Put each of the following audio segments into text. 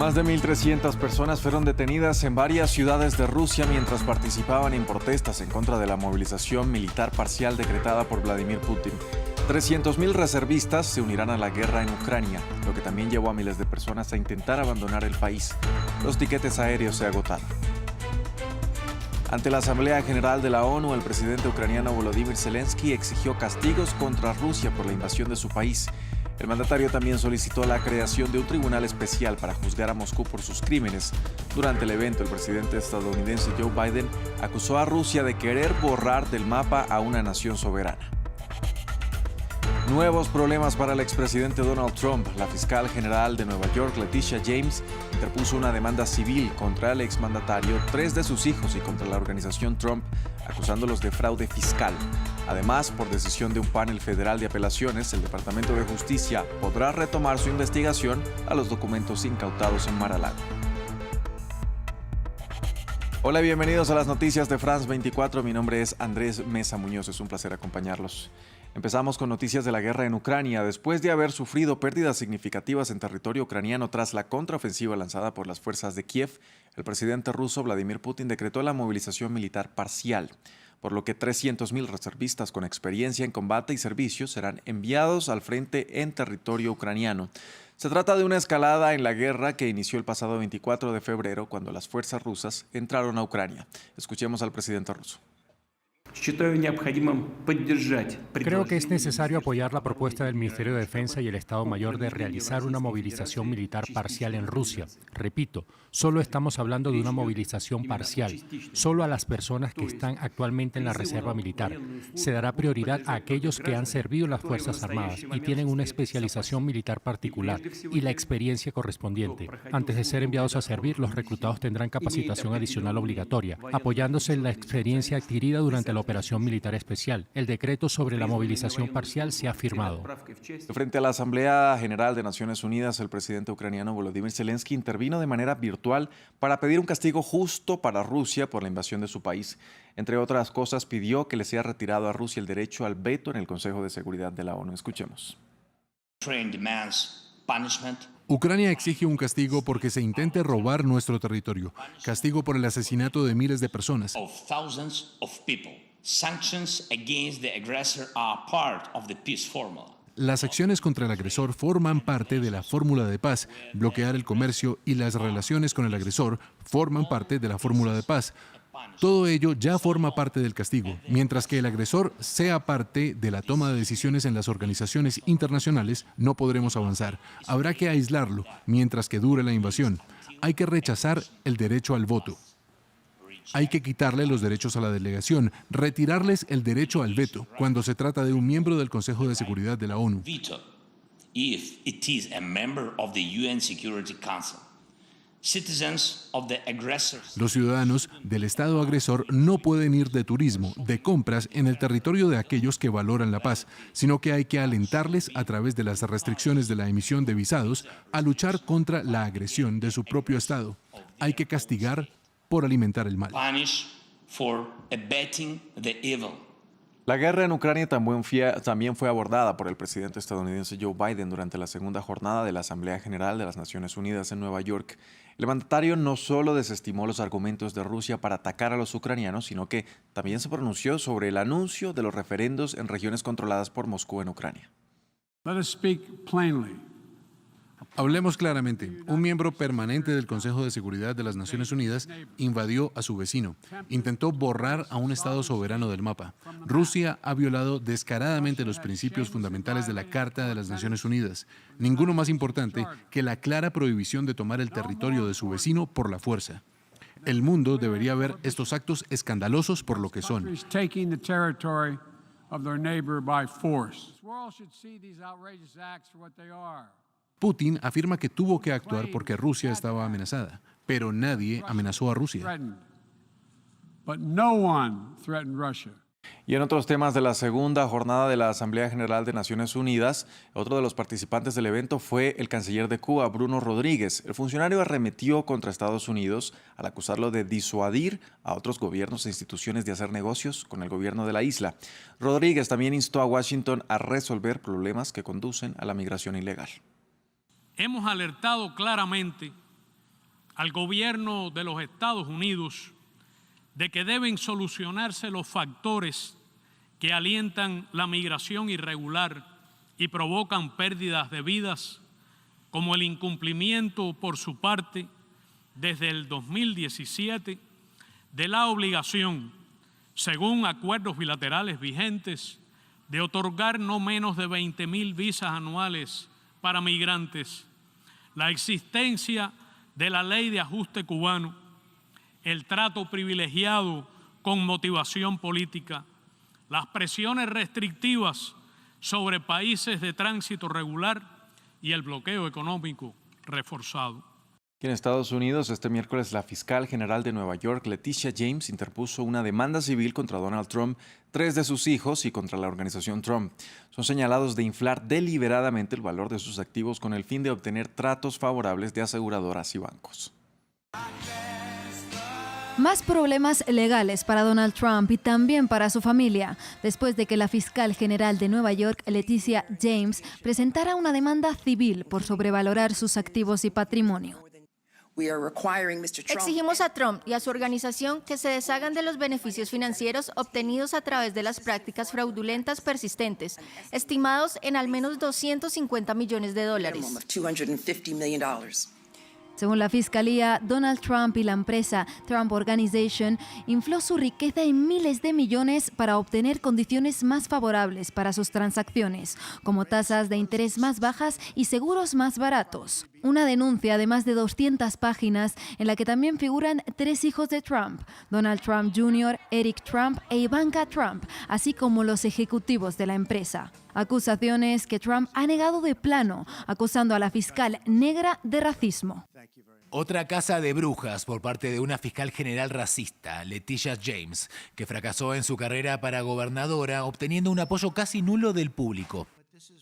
Más de 1.300 personas fueron detenidas en varias ciudades de Rusia mientras participaban en protestas en contra de la movilización militar parcial decretada por Vladimir Putin. 300.000 reservistas se unirán a la guerra en Ucrania, lo que también llevó a miles de personas a intentar abandonar el país. Los tiquetes aéreos se agotaron. Ante la Asamblea General de la ONU, el presidente ucraniano Volodymyr Zelensky exigió castigos contra Rusia por la invasión de su país. El mandatario también solicitó la creación de un tribunal especial para juzgar a Moscú por sus crímenes. Durante el evento, el presidente estadounidense Joe Biden acusó a Rusia de querer borrar del mapa a una nación soberana. Nuevos problemas para el expresidente Donald Trump. La fiscal general de Nueva York, Letitia James, interpuso una demanda civil contra el exmandatario, 3 de sus hijos y contra la organización Trump, acusándolos de fraude fiscal. Además, por decisión de un panel federal de apelaciones, el Departamento de Justicia podrá retomar su investigación a los documentos incautados en Mar-a-Lago. Hola, bienvenidos a las noticias de France 24. Mi nombre es Andrés Mesa Muñoz. Es un placer acompañarlos. Empezamos con noticias de la guerra en Ucrania. Después de haber sufrido pérdidas significativas en territorio ucraniano tras la contraofensiva lanzada por las fuerzas de Kiev, el presidente ruso Vladimir Putin decretó la movilización militar parcial, por lo que 300.000 reservistas con experiencia en combate y servicios serán enviados al frente en territorio ucraniano. Se trata de una escalada en la guerra que inició el pasado 24 de febrero cuando las fuerzas rusas entraron a Ucrania. Escuchemos al presidente ruso. Creo que es necesario apoyar la propuesta del Ministerio de Defensa y el Estado Mayor de realizar una movilización militar parcial en Rusia. Repito, solo estamos hablando de una movilización parcial, solo a las personas que están actualmente en la reserva militar. Se dará prioridad a aquellos que han servido en las Fuerzas Armadas y tienen una especialización militar particular y la experiencia correspondiente. Antes de ser enviados a servir, los reclutados tendrán capacitación adicional obligatoria, apoyándose en la experiencia adquirida durante la operación militar especial. El decreto sobre la movilización parcial se ha firmado. Frente a la Asamblea General de Naciones Unidas, el presidente ucraniano Volodymyr Zelensky intervino de manera virtual para pedir un castigo justo para Rusia por la invasión de su país. Entre otras cosas, pidió que le sea retirado a Rusia el derecho al veto en el Consejo de Seguridad de la ONU. Escuchemos. Ucrania exige un castigo porque se intente robar nuestro territorio, castigo por el asesinato de miles de personas. Las acciones contra el agresor forman parte de la fórmula de paz. Bloquear el comercio y las relaciones con el agresor forman parte de la fórmula de paz. Todo ello ya forma parte del castigo. Mientras que el agresor sea parte de la toma de decisiones en las organizaciones internacionales, no podremos avanzar. Habrá que aislarlo mientras que dure la invasión. Hay que rechazar el derecho al voto. Hay que quitarle los derechos a la delegación, retirarles el derecho al veto cuando se trata de un miembro del Consejo de Seguridad de la ONU. Los ciudadanos del Estado agresor no pueden ir de turismo, de compras en el territorio de aquellos que valoran la paz, sino que hay que alentarles a través de las restricciones de la emisión de visados a luchar contra la agresión de su propio Estado. Hay que castigar por alimentar el mal. La guerra en Ucrania también fue abordada por el presidente estadounidense Joe Biden durante la segunda jornada de la Asamblea General de las Naciones Unidas en Nueva York. El mandatario no solo desestimó los argumentos de Rusia para atacar a los ucranianos, sino que también se pronunció sobre el anuncio de los referendos en regiones controladas por Moscú en Ucrania. Let us speak plainly. Hablemos claramente. Un miembro permanente del Consejo de Seguridad de las Naciones Unidas invadió a su vecino. Intentó borrar a un Estado soberano del mapa. Rusia ha violado descaradamente los principios fundamentales de la Carta de las Naciones Unidas. Ninguno más importante que la clara prohibición de tomar el territorio de su vecino por la fuerza. El mundo debería ver estos actos escandalosos por lo que son. Putin afirma que tuvo que actuar porque Rusia estaba amenazada, pero nadie amenazó a Rusia. Y en otros temas de la segunda jornada de la Asamblea General de Naciones Unidas, otro de los participantes del evento fue el canciller de Cuba, Bruno Rodríguez. El funcionario arremetió contra Estados Unidos al acusarlo de disuadir a otros gobiernos e instituciones de hacer negocios con el gobierno de la isla. Rodríguez también instó a Washington a resolver problemas que conducen a la migración ilegal. Hemos alertado claramente al gobierno de los Estados Unidos de que deben solucionarse los factores que alientan la migración irregular y provocan pérdidas de vidas, como el incumplimiento por su parte desde el 2017 de la obligación, según acuerdos bilaterales vigentes, de otorgar no menos de 20.000 visas anuales para migrantes, la existencia de la ley de ajuste cubano, el trato privilegiado con motivación política, las presiones restrictivas sobre países de tránsito regular y el bloqueo económico reforzado. En Estados Unidos, este miércoles, la fiscal general de Nueva York, Leticia James, interpuso una demanda civil contra Donald Trump, 3 de sus hijos y contra la organización Trump. Son señalados de inflar deliberadamente el valor de sus activos con el fin de obtener tratos favorables de aseguradoras y bancos. Más problemas legales para Donald Trump y también para su familia, después de que la fiscal general de Nueva York, Leticia James, presentara una demanda civil por sobrevalorar sus activos y patrimonio. Exigimos a Trump y a su organización que se deshagan de los beneficios financieros obtenidos a través de las prácticas fraudulentas persistentes, estimados en al menos $250 millones. Según la Fiscalía, Donald Trump y la empresa Trump Organization infló su riqueza en miles de millones para obtener condiciones más favorables para sus transacciones, como tasas de interés más bajas y seguros más baratos. Una denuncia de más de 200 páginas en la que también figuran 3 hijos de Trump, Donald Trump Jr., Eric Trump e Ivanka Trump, así como los ejecutivos de la empresa. Acusaciones que Trump ha negado de plano, acusando a la fiscal negra de racismo. Otra caza de brujas por parte de una fiscal general racista, Leticia James, que fracasó en su carrera para gobernadora, obteniendo un apoyo casi nulo del público.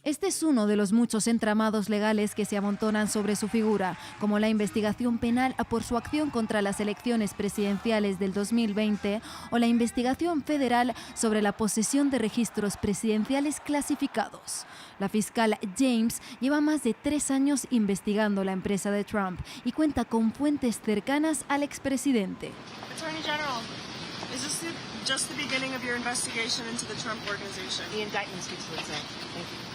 Este es uno de los muchos entramados legales que se amontonan sobre su figura, como la investigación penal por su acción contra las elecciones presidenciales del 2020 o la investigación federal sobre la posesión de registros presidenciales clasificados. La fiscal James lleva más de 3 años investigando la empresa de Trump y cuenta con fuentes cercanas al expresidente. Attorney General, is this just the beginning of your investigation into the Trump Organization? The indictment speaks for itself. Thank you.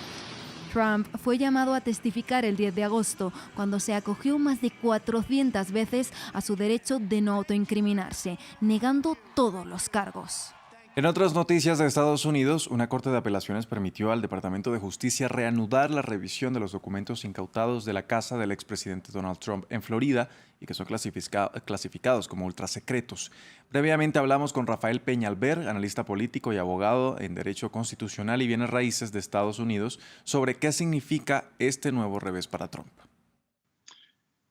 Trump fue llamado a testificar el 10 de agosto, cuando se acogió más de 400 veces a su derecho de no autoincriminarse, negando todos los cargos. En otras noticias de Estados Unidos, una corte de apelaciones permitió al Departamento de Justicia reanudar la revisión de los documentos incautados de la casa del expresidente Donald Trump en Florida y que son clasificados como ultrasecretos. Previamente hablamos con Rafael Peñalver, analista político y abogado en Derecho Constitucional y Bienes Raíces de Estados Unidos, sobre qué significa este nuevo revés para Trump.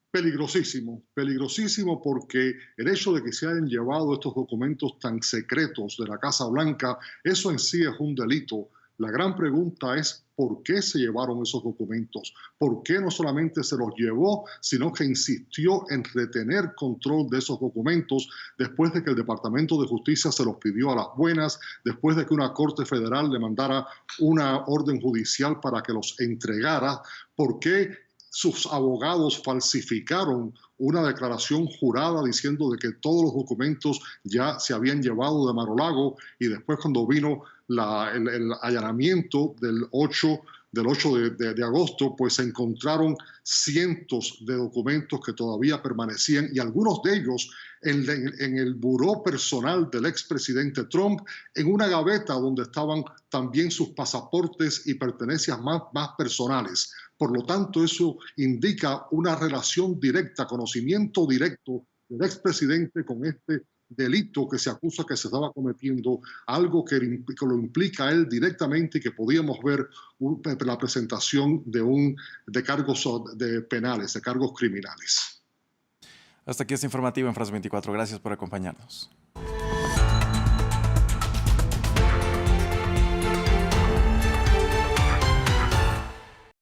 Peligrosísimo, peligrosísimo porque el hecho de que se hayan llevado estos documentos tan secretos de la Casa Blanca, eso en sí es un delito. La gran pregunta es ¿por qué se llevaron esos documentos? ¿Por qué no solamente se los llevó, sino que insistió en retener control de esos documentos después de que el Departamento de Justicia se los pidió a las buenas, después de que una corte federal le mandara una orden judicial para que los entregara? ¿Por qué sus abogados falsificaron una declaración jurada diciendo de que todos los documentos ya se habían llevado de Mar-a-Lago, y después cuando vino el allanamiento del 8 de agosto, pues se encontraron cientos de documentos que todavía permanecían, y algunos de ellos en el buró personal del expresidente Trump, en una gaveta donde estaban también sus pasaportes y pertenencias más personales. Por lo tanto, eso indica una relación directa, conocimiento directo del expresidente con este delito que se acusa que se estaba cometiendo, algo que lo implica a él directamente y que podíamos ver la presentación de cargos penales, de cargos criminales. Hasta aquí este informativo en France 24. Gracias por acompañarnos.